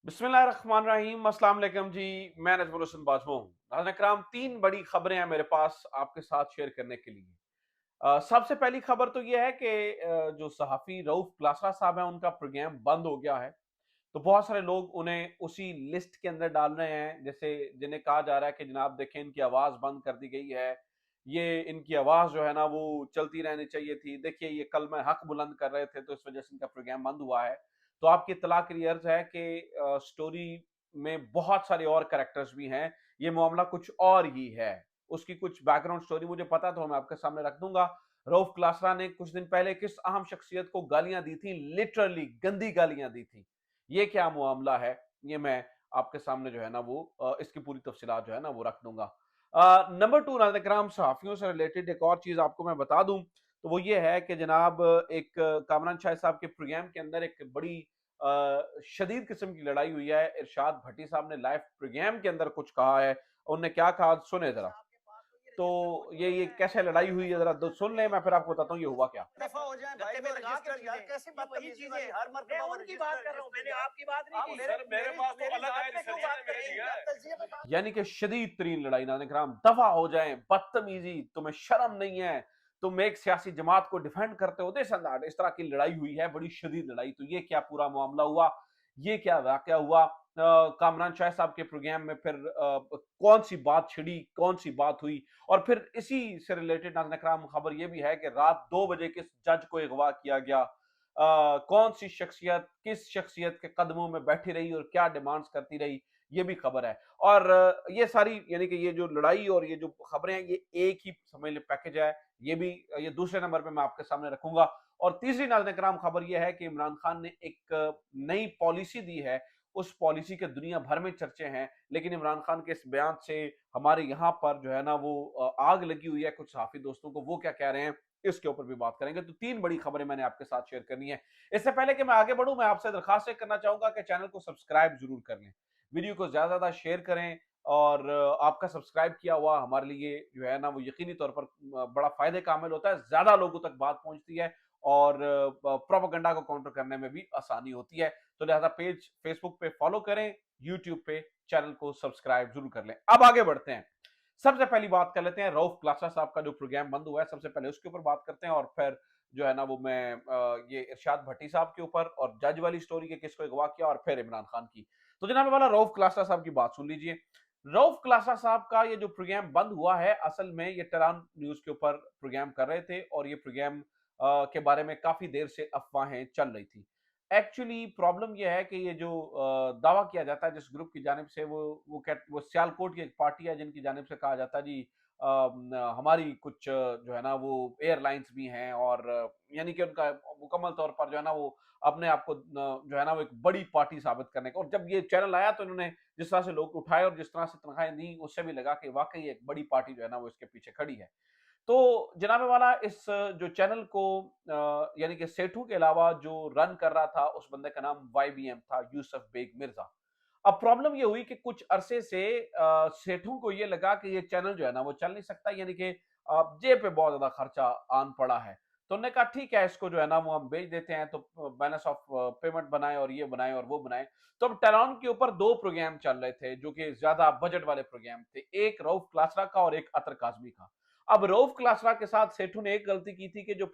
बिस्मिल्लाहिर्रहमानिर्रहीम, अस्सलाम वालेकुम जी। मैं नजमुल हसन बाजवा हूँ। नाज़रीन इकराम, तीन बड़ी खबरें हैं मेरे पास आपके साथ शेयर करने के लिए। सबसे पहली खबर तो यह है कि जो सहाफ़ी रऊफ क्लासरा साहब हैं उनका प्रोग्राम बंद हो गया है। तो बहुत सारे लोग उन्हें उसी लिस्ट के अंदर डाल रहे हैं, जैसे जिन्हें कहा जा रहा है कि जनाब देखें, इनकी आवाज़ बंद कर दी गई है, ये इनकी आवाज़ जो है ना वो चलती रहनी चाहिए थी। देखिए, ये कलमा हक बुलंद कर रहे थे तो इस वजह से इनका प्रोग्राम बंद हुआ है। तो आपकी इत्तला के लिए अर्ज़ है कि स्टोरी में बहुत सारे और कैरेक्टर्स भी हैं, ये मामला कुछ और ही है। उसकी कुछ बैकग्राउंड स्टोरी मुझे पता तो मैं आपके सामने रख दूँगा। रऊफ क्लासरा ने कुछ दिन पहले किस अहम शख्सियत को गालियाँ दी थी, लिटरली गंदी गालियाँ दी थी। ये क्या मामला है, ये मैं आपके सामने जो है ना वो इसकी पूरी तफसीलात जो है ना वो रख दूंगा। नंबर टू, नाज़रीन किराम, सहाफ़ियों से रिलेटेड एक और चीज़ आपको मैं बता दूं तो वो ये है कि जनाब एक कामरान शाह साहब के प्रोग्राम के अंदर एक बड़ी शदीद किस्म की लड़ाई हुई है। इरशाद भट्टी साहब ने लाइव प्रोग्राम के अंदर कुछ कहा है। उन्होंने क्या कहा, सुने जरा। तो ये कैसे लड़ाई हुई है, जरा सुन लें, मैं फिर आपको बताता हूँ ये हुआ क्या। दफा हो जाए भाई, वो रजिस्टर यार, कैसे बदतमीजी वाली हर मर्तबा वो उनकी बात कर रहा हूँ, मैंने आपकी बात नहीं की। सर मेरे पास तो अलग है, रिसर्च ने मेरे लिया है। यानी कि शदीद तरीन लड़ाई। नाज़रीन किराम, दफा हो जाए, बदतमीजी, तुम्हें शर्म नहीं है, तुम एक सियासी जमात को डिफेंड करते हो, इस तरह की लड़ाई हुई है, बड़ी शदीद लड़ाई। तो ये क्या पूरा मामला हुआ, ये क्या वाकया हुआ, कामरान शाह साहब के प्रोग्राम में फिर कौन सी बात छिड़ी, कौन सी बात हुई। और फिर इसी से रिलेटेड नाज़रीन किराम खबर ये भी है कि रात 2 बजे किस जज को अगवा किया गया, कौन सी शख्सियत किस शख्सियत के कदमों में बैठी रही और क्या डिमांड्स करती रही, ये भी खबर है। और ये सारी यानी कि ये जो लड़ाई और ये जो खबरें हैं, ये एक ही समझ लें पैकेज है। ये भी ये दूसरे नंबर पे मैं आपके सामने रखूंगा। और तीसरी नाज़रीन किराम खबर ये है कि इमरान खान ने एक नई पॉलिसी दी है। उस पॉलिसी के दुनिया भर में चर्चे हैं, लेकिन इमरान खान के इस बयान से हमारे यहाँ पर जो है ना वो आग लगी हुई है कुछ सहाफी दोस्तों को। वो क्या कह रहे हैं, इसके ऊपर भी बात करेंगे। तो तीन बड़ी खबरें मैंने आपके साथ शेयर करनी है। इससे पहले कि मैं आगे बढ़ूं, मैं आपसे दरखास्त करना चाहूंगा कि चैनल को सब्सक्राइब जरूर कर लें, वीडियो को ज्यादा ज्यादा शेयर करें। और आपका सब्सक्राइब किया हुआ हमारे लिए जो है ना वो यकीनी तौर पर बड़ा फायदे का अमल होता है, ज्यादा लोगों तक बात पहुंचती है और प्रोपेगेंडा को काउंटर करने में भी आसानी होती है। तो लिहाजा पेज फेसबुक पे फॉलो करें, यूट्यूब पे चैनल को सब्सक्राइब जरूर कर लें। अब आगे बढ़ते हैं। सबसे पहली बात कर लेते हैं रऊफ क्लासा साहब का जो प्रोग्राम बंद हुआ है, सबसे पहले उसके ऊपर बात करते हैं और फिर जो है ना वो मैं ये इरशाद भट्टी साहब के ऊपर और जज वाली स्टोरी के किसको अगवा किया और फिर इमरान खान की। तो जनाब वाला रऊफ क्लासा साहब की बात सुन लीजिए। रऊफ क्लासा साहब का ये जो प्रोग्राम बंद हुआ है, असल में ये टेहरान न्यूज के ऊपर प्रोग्राम कर रहे थे और ये प्रोग्राम के बारे में काफी देर से अफवाहें चल रही थी। एक्चुअली प्रॉब्लम यह है कि ये जो दावा किया जाता है जिस ग्रुप की जानिब से, वो सियालकोट की एक पार्टी है जिनकी जानिब से कहा जाता है जी हमारी कुछ जो है ना वो एयरलाइंस भी हैं और यानी कि उनका मुकम्मल तौर पर जो है ना वो अपने आप को जो है ना वो एक बड़ी पार्टी साबित करने का। और जब ये चैनल आया तो इन्होंने जिस तरह से लोग उठाए और जिस तरह से तनख्वाहें दी, उससे भी लगा कि वाकई एक बड़ी पार्टी जो है ना वो इसके पीछे खड़ी है। तो जनाब वाला इस जो चैनल को यानी कि सेठू के अलावा जो रन कर रहा था, उस बंदे का नाम वाईबीएम था, यूसुफ बेग मिर्जा। अब प्रॉब्लम ये हुई कि कुछ अरसे से सेठों को ये लगा कि ये चैनल जो है ना वो चल नहीं सकता, यानी कि जेब पे बहुत ज्यादा खर्चा आन पड़ा है। तो उन्होंने कहा ठीक है, इसको जो है ना वो हम बेच देते हैं, तो बैलेंस ऑफ पेमेंट बनाए और ये बनाए और वो बनाए। तो अब टेलॉन के ऊपर दो प्रोग्राम चल रहे थे जो कि ज्यादा बजट वाले प्रोग्राम थे, एक रऊफ क्लासरा का और एक अतर काजमी का। अब रऊफ क्लासरा के साथ सेठू ने एक गलती की थी कि जो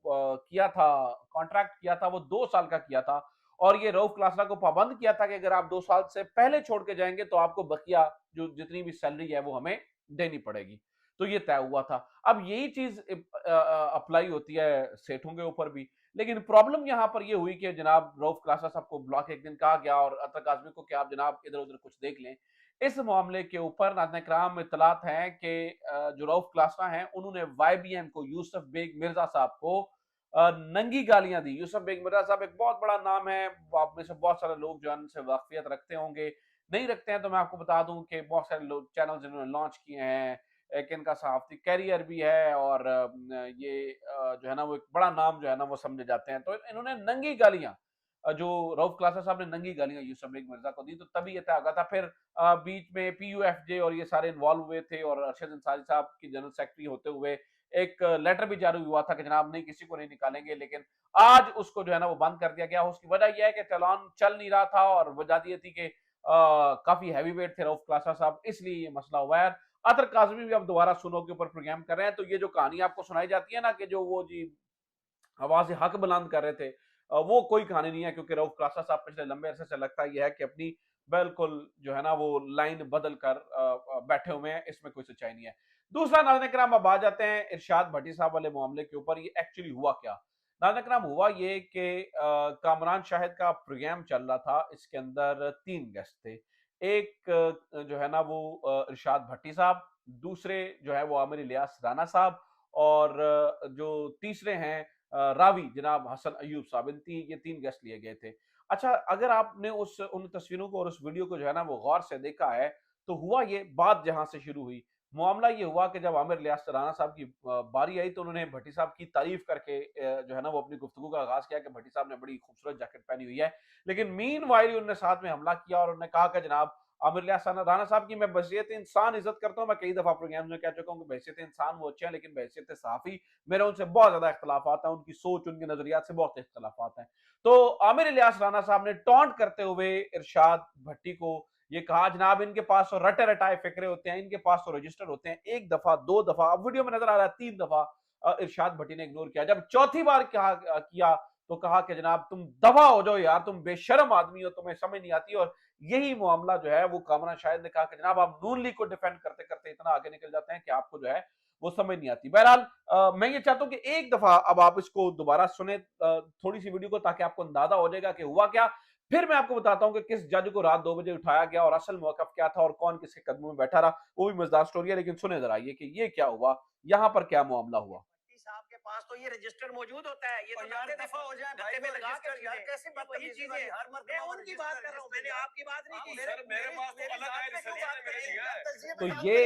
किया था, कॉन्ट्रैक्ट किया था, वो 2 साल का किया था। और ये रऊफ क्लासरा को पाबंद किया था कि अगर आप 2 साल से पहले छोड़ के जाएंगे तो आपको बकिया जो जितनी भी सैलरी है वो हमें देनी पड़ेगी। तो ये तय हुआ था। अब यही चीज अप्लाई होती है सेठों के ऊपर भी। लेकिन प्रॉब्लम यहां पर ये हुई कि जनाब रऊफ क्लासरा साहब को ब्लॉक एक दिन कहा गया और अतर काजमी को कि आप जनाब इधर उधर कुछ देख लें। इस मामले के ऊपर नाज़रीन इकराम इत्तलात हैं कि जो रऊफ क्लासरा हैं उन्होंने वाईबीएम को, यूसुफ बेग मिर्जा साहब को नंगी गालियां दी। यूसुफ बेग मिर्जा साहब एक बहुत बड़ा नाम है, आप में से बहुत सारे लोग जो है उनसे वाकफियत रखते होंगे, नहीं रखते हैं तो मैं आपको बता दूं कि बहुत सारे लोग चैनल जिन्होंने लॉन्च किए हैं, एक इनका सहाफती कैरियर भी है और ये जो है ना वो एक बड़ा नाम जो है ना वो समझे जाते हैं। तो इन्होंने नंगी गालियां जो रऊफ क्लासा साहब ने नंगी गालियां यूसुफ बेग मिर्जा को दी, तो तभी ये तय होगा था। फिर बीच में पीयूएफजे और ये सारे इन्वॉल्व हुए थे और अरशद अंसारी साहब की जनरल सेक्रेटरी होते हुए एक लेटर भी जारी हुआ था कि जनाब नहीं किसी को नहीं निकालेंगे, लेकिन आज उसको जो है ना वो बंद कर दिया गया। उसकी वजह यह है कि चालान चल नहीं रहा था और वजह ये थी कि काफी हैवी वेट थे रऊफ क्लासा साहब, इसलिए ये मसला हुआ है। अतर काजमी भी अब दोबारा सुनो के ऊपर प्रोग्राम कर रहे हैं। तो ये जो कहानी आपको सुनाई जाती है ना कि जो वो जी आवाज हक बुलंद कर रहे थे, वो कोई कहानी नहीं है, क्योंकि रऊफ क्लासा साहब पिछले लंबे अरसे से लगता यह है कि अपनी बिल्कुल जो है ना वो लाइन बदल कर बैठे हुए हैं, इसमें कोई सच्चाई नहीं है। दूसरा नाज़रीन किराम अब आ जाते हैं इरशाद भट्टी साहब वाले मामले के ऊपर। ये एक्चुअली हुआ क्या? नाज़रीन किराम हुआ ये कि कामरान शाहिद का प्रोग्राम चल रहा था, इसके अंदर 3 गेस्ट थे। एक जो है ना वो इरशाद भट्टी साहब, दूसरे जो है वो आमिर इलियास राना साहब, और जो तीसरे हैं रावी जनाब हसन अयूब साहब। ये 3 गेस्ट लिए गए थे। अच्छा, अगर आपने उन तस्वीरों को और उस वीडियो को जो है ना वो गौर से देखा है, तो हुआ ये, बात जहां से शुरू हुई, मामला ये हुआ कि जब आमिर इलियास राना साहब की बारी आई तो उन्होंने भट्टी साहब की तारीफ करके जो है ना वो अपनी गुफ्तगू का आगाज किया कि भट्टी साहब ने बड़ी खूबसूरत जैकेट पहनी हुई है। लेकिन मीनवाइल उन्होंने साथ में हमला किया और उन्होंने कहा कि जनाब आमिर इलियास राना साहब की मैं बहैसियत इंसान इज्जत करता हूं। मैं कई दफा प्रोग्राम में कह चुका हूं कि बहैसियत इंसान वो अच्छे हैं, लेकिन बहैसियत सहाफी मेरा उनसे बहुत ज्यादा इख्तलाफात है, उनकी सोच उनके नजरियात से बहुत इख्तलाफात हैं। तो आमिर इलियास राना साहब ने टॉन्ट करते हुए इरशाद भट्टी को ये कहा, जनाब इनके पास तो रटे रटाए फिक्रे होते हैं, इनके पास तो रजिस्टर होते हैं। 1 दफा 2 दफा, अब वीडियो में नजर आ रहा है 3 दफा इरशाद भट्टी ने इग्नोर किया। जब चौथी बार किया तो कहा कि जनाब तुम दफा हो जाओ यार, तुम बेशरम आदमी हो, तुम्हें समझ नहीं आती। और यही मामला जो है वो कामरान शाहिद ने कहा कि जनाब आप नून लीग को डिफेंड करते करते इतना आगे निकल जाते हैं कि आपको जो है वो समझ नहीं आती। बहरहाल मैं ये चाहता हूं कि एक दफा अब आप इसको दोबारा सुने थोड़ी सी वीडियो को, ताकि आपको अंदाजा हो जाएगा कि हुआ क्या। फिर मैं आपको बताता हूं कि किस जज को रात 2 बजे उठाया गया और असल मौकफ क्या था और कौन किसके कदमों में बैठा रहा। वो भी मजेदार स्टोरी है, लेकिन सुने जरा ये क्या हुआ, यहां पर क्या मामला हुआ। साहब के पास तो ये रजिस्टर मौजूद होता है। ये तो यार दफा हो जाए भाई, में लगा के यार कैसे वही चीजें हर मैं उनकी बात कर रहा हूँ, मैंने आपकी बात नहीं की। सर मेरे पास तो अलग है, तो ये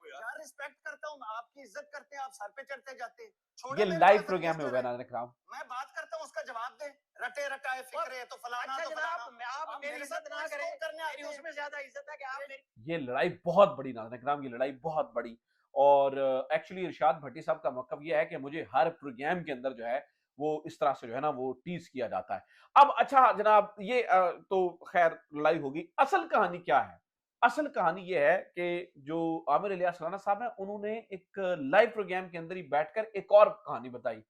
यार रिस्पेक्ट करता हूँ, आपकी इज्जत करते हैं, आप सर पे चढ़ते जाते हैं। ये लाइव प्रोग्राम में होगा नाज़रीन किराम। मैं बात करता हूँ, उसका जवाब दे। रटे रटाए फिक्रे तो फलाना अच्छा तो जनाब, फलाना। आप मेरी इज्जत ना करें, मेरी उसमें ज्यादा इज्जत है कि आप मेरी। ये लड़ाई बहुत बड़ी नाज़रीन किराम, ये लड़ाई बहुत बड़ी। और एक्चुअली इरशाद भट्टी साहब का मौक़िफ़ ये है कि मुझे हर प्रोग्राम के अंदर जो है वो इस तरह से जो है ना वो टीज़ किया जाता है। अब अच्छा जनाब ये तो खैर लड़ाई होगी। असल कहानी क्या है? असल कहानी ये है कि जो आमिर इलियास राना साहब हैं, उन्होंने एक लाइव प्रोग्राम के अंदर ही बैठकर एक और कहानी बताई।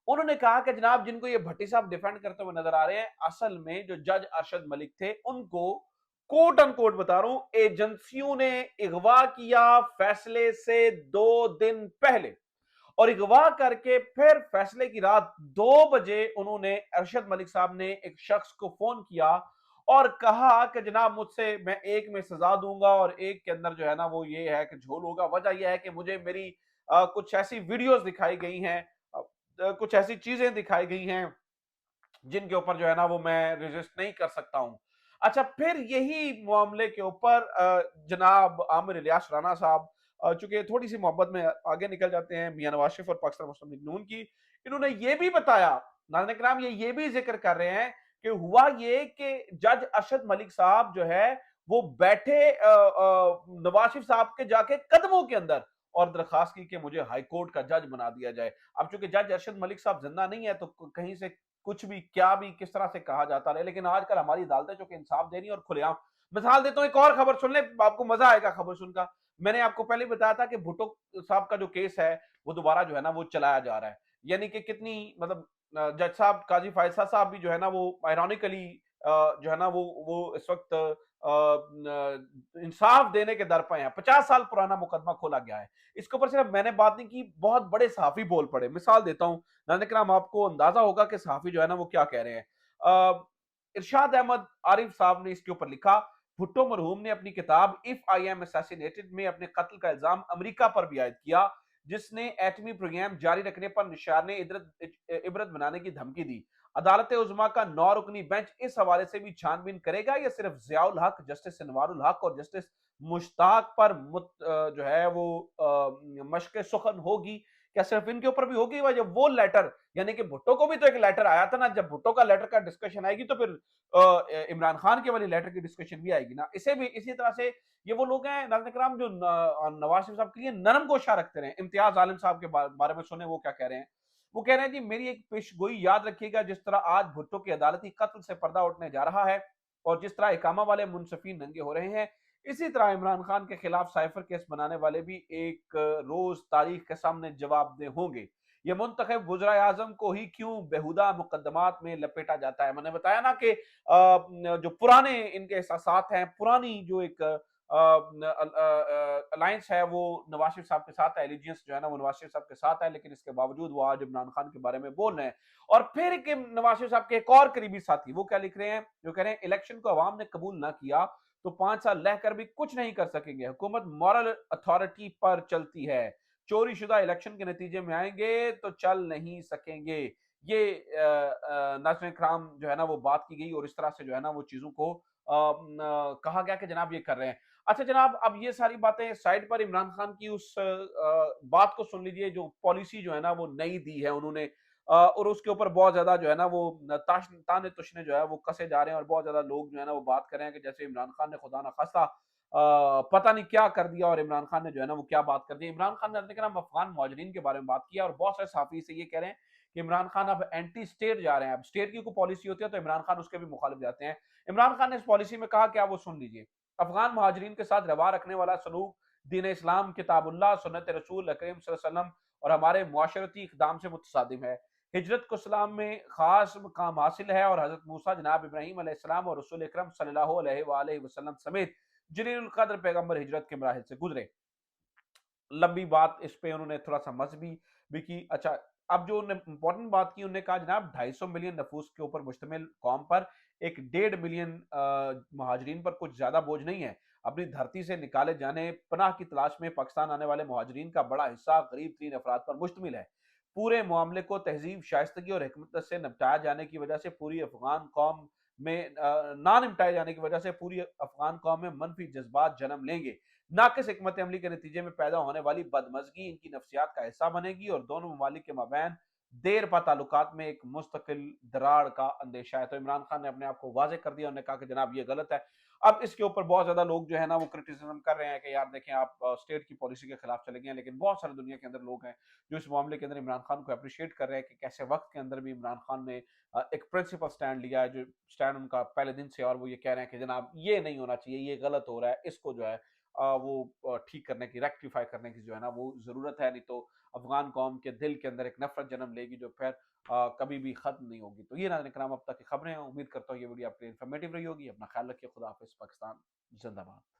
उन्होंने कहा कि जनाब जिनको ये भट्टी साहब डिफेंड करते हुए नजर आ रहे हैं, असल में जो जज अरशद मलिक थे उनको कोट अनकोट बता रहा हूं, एजेंसियों ने अगवा किया फैसले से 2 दिन पहले, और अगवा करके फिर फैसले की रात 2 बजे उन्होंने अरशद मलिक साहब ने एक शख्स को फोन किया और कहा कि जनाब मुझसे मैं एक में सजा दूंगा और एक के अंदर जो है ना वो ये है कि झोल होगा। वजह यह है कि मुझे मेरी कुछ ऐसी वीडियोस दिखाई गई हैं, कुछ ऐसी चीजें दिखाई गई हैं जिनके ऊपर जो है ना वो मैं रेजिस्ट नहीं कर सकता हूं। अच्छा, फिर यही मामले के ऊपर जनाब आमिर इलियास राना साहब, चूंकि थोड़ी सी मोहब्बत में आगे निकल जाते हैं मियां नवाज शरीफ और पाकिस्तान मुस्लिम लीग नून की, इन्होंने ये भी बताया, नाज़रीन किराम ये भी जिक्र कर रहे हैं कि हुआ ये कि जज अरशद मलिक साहब जो है वो बैठे नवाज शरीफ साहब के जाके कदमों के अंदर और दरखास्त की कि मुझे हाई कोर्ट का जज बना दिया जाए। अब चूंकि जज अरशद मलिक साहब जिंदा नहीं है तो कहीं से कुछ भी क्या भी किस तरह से कहा जाता रहे, लेकिन आजकल हमारी अदालतें जो कि इंसाफ दे रही है और खुलेआम। मिसाल देता हूं, एक और खबर सुन ले, आपको मजा आएगा खबर सुनकर। मैंने आपको पहले बताया था कि भुट्टो साहब का जो केस है वो दोबारा जो है ना वो चलाया जा रहा है। यानी कि कितनी मतलब जज साहब काजी फायसा साहब भी जो है ना वो आयरॉनिकली जो है ना वो इस वक्त इंसाफ देने के दर पर हैं। 50 साल पुराना मुकदमा खोला गया है। इसके ऊपर सिर्फ मैंने बात नहीं की, बहुत बड़े सहाफी बोल पड़े। मिसाल देता हूं नाज़रीन किराम, आपको अंदाजा होगा कि सहाफी जो है ना वो क्या कह रहे हैं। इरशाद अहमद आरिफ साहब ने इसके ऊपर लिखा, भुट्टो मरहूम ने अपनी किताब इफ आई एम असैसिनेटेड में अपने कत्ल का इल्जाम अमेरिका पर भी आयद किया, जिसने एटमी प्रोग्राम जारी रखने पर निशाने इबरत बनाने की धमकी दी। अदालत उज़्मा का 9 रुकनी बेंच इस हवाले से भी छानबीन करेगा या सिर्फ ज़ियाउल हक, जस्टिस अनवारुल हक और जस्टिस मुश्ताक पर जो है वो मशक़ सुखन होगी, क्या सिर्फ इनके ऊपर भी होगी वजह? वो लेटर, यानी कि भुट्टो को भी तो एक लेटर आया था ना, जब भुट्टो का लेटर का डिस्कशन आएगी तो फिर इमरान खान के वाली लेटर की डिस्कशन भी आएगी ना। इसे भी इसी तरह से ये वो लोग हैं नाज़रीन किराम जो नवाज शरीफ साहब के लिए नरम गोशा रखते रहे। इम्तियाज आलिम साहब के बारे में सुने वो क्या कह रहे हैं। वो कह रहे हैं जी मेरी एक पेशगोई याद रखिएगा, जिस तरह आज भुट्टो के अदालती कत्ल से पर्दा उठने जा रहा है और जिस तरह इकामा वाले मुनसफीन नंगे हो रहे हैं, इसी तरह इमरान खान के खिलाफ साइफर केस बनाने वाले भी एक रोज तारीख के सामने जवाबदेह होंगे। ये मुंतखब वज़ीर आज़म को ही क्यों बेहुदा मुकदमात में लपेटा जाता है। मैंने बताया ना कि जो पुराने इनके एहसासात हैं, पुरानी जो एक अलायंस है वो नवाज शरीफ साहब के साथ है, एलिजियंस जो है ना वो नवाज शरीफ साहब के साथ है, लेकिन इसके बावजूद वो आज इमरान खान के बारे में बोल रहे हैं। और फिर के नवाज शरीफ साहब के एक और करीबी साथी वो क्या लिख रहे हैं, जो कह रहे हैं इलेक्शन को अवाम ने कबूल ना किया तो 5 साल रहकर भी कुछ नहीं कर सकेंगे। हुकूमत मॉरल अथॉरिटी पर चलती है, चोरी शुदा इलेक्शन के नतीजे में आएंगे तो चल नहीं सकेंगे। ये नाज़रीन इकराम जो है ना वो बात की गई और इस तरह से जो है ना वो चीजों को कहा गया कि जनाब ये कर रहे हैं। अच्छा जनाब, अब ये सारी बातें साइड पर, इमरान खान की उस बात को सुन लीजिए जो पॉलिसी जो है ना वो नई दी है उन्होंने, और उसके ऊपर बहुत ज्यादा जो है ना वो ताने तुशने जो है वो कसे जा रहे हैं और बहुत ज्यादा लोग जो है ना वो बात कर रहे हैं कि जैसे इमरान खान ने खुदा ना खास्ता पता नहीं क्या कर दिया और इमरान खान ने जो है ना वो क्या बात कर दी। इमरान खान ने अपने अफगान मुहाजिरीन के बारे में बात किया और बहुत सारे सहाफी से ये कह रहे हैं कि इमरान खान अब एंटी स्टेट जा रहे हैं। अब स्टेट की कोई पॉलिसी होती है तो इमरान खान उसके भी मुखालिफ जाते हैं। इमरान खान ने इस पॉलिसी में कहा क्या, वो सुन लीजिए। अफगान मुहाजिरीन के साथ रवा रखने वाला सलूक दीन इस्लाम, किताबुल्लाह, सुन्नत रसूल अकरम सल्लल्लाहु अलैहि वसल्लम और हमारे मुआशरती इक़दाम से मुतसादिम है। हिजरत को इस्लाम में खास मकाम हासिल है और हजरत मूसा जनाब इब्राहीम अलैहिस्सलाम और रसूल अकरम सल्लल्लाहु अलैहि वसल्लम समेत जलीलुल कद्र पैगंबर हिजरत के मराहिल से गुजरे। लंबी बात इस पे उन्होंने थोड़ा सा मजहबी भी की। अच्छा, अब जो उन्होंने इंपॉर्टेंट बात की, उन्होंने कहा जनाब 250 मिलियन नफूस के ऊपर मुश्तमिल कौम पर एक 1.5 मिलियन महाजरीन पर कुछ ज्यादा बोझ नहीं है। अपनी धरती से निकाले जाने पनाह की तलाश में पाकिस्तान आने वाले महाजरीन का बड़ा हिस्सा गरीब तीन अफराद पर मुश्तमिल है। पूरे मामले को तहजीब, शाइस्तगी और हिकमत से निपटाया जाने की वजह से पूरी अफगान कौम में ना निपटाए जाने की वजह से पूरी अफगान कौम में मनफी जज्बात जन्म लेंगे। नाकिस हिकमत अमली के नतीजे में पैदा होने वाली बदमजगी इनकी नफ्सियात का हिस्सा बनेगी और दोनों ममालिक के माबैन देर पा ताल्लुकात में एक मुस्तकिल दरार का अंदेशा है। तो इमरान खान ने अपने आप को वाजे कर दिया, उन्होंने कहा कि जनाब ये गलत है। अब इसके ऊपर बहुत ज्यादा लोग जो है ना वो क्रिटिसिज्म कर रहे हैं कि यार देखें आप स्टेट की पॉलिसी के खिलाफ चले गए हैं, लेकिन बहुत सारी दुनिया के अंदर लोग हैं जो इस मामले के अंदर इमरान खान को अप्रिशिएट कर रहे हैं कि कैसे वक्त के अंदर भी इमरान खान ने एक प्रिंसिपल स्टैंड लिया है, जो स्टैंड उनका पहले दिन से, और वो ये कह रहे हैं कि जनाब ये नहीं होना चाहिए, ये गलत हो रहा है, इसको जो है वो ठीक करने की, रेक्टिफाई करने की जो है ना वो जरूरत है, नहीं तो अफगान कौम के दिल के अंदर एक नफरत जन्म लेगी जो फिर कभी भी खत्म नहीं होगी। तो ये नाज़रीन कराम अब तक की खबरें हैं। उम्मीद करता हूँ ये वीडियो आपके लिए इन्फॉर्मेटिव रही होगी। अपना ख्याल रखिए। खुदा हाफिज़। पाकिस्तान जिंदाबाद।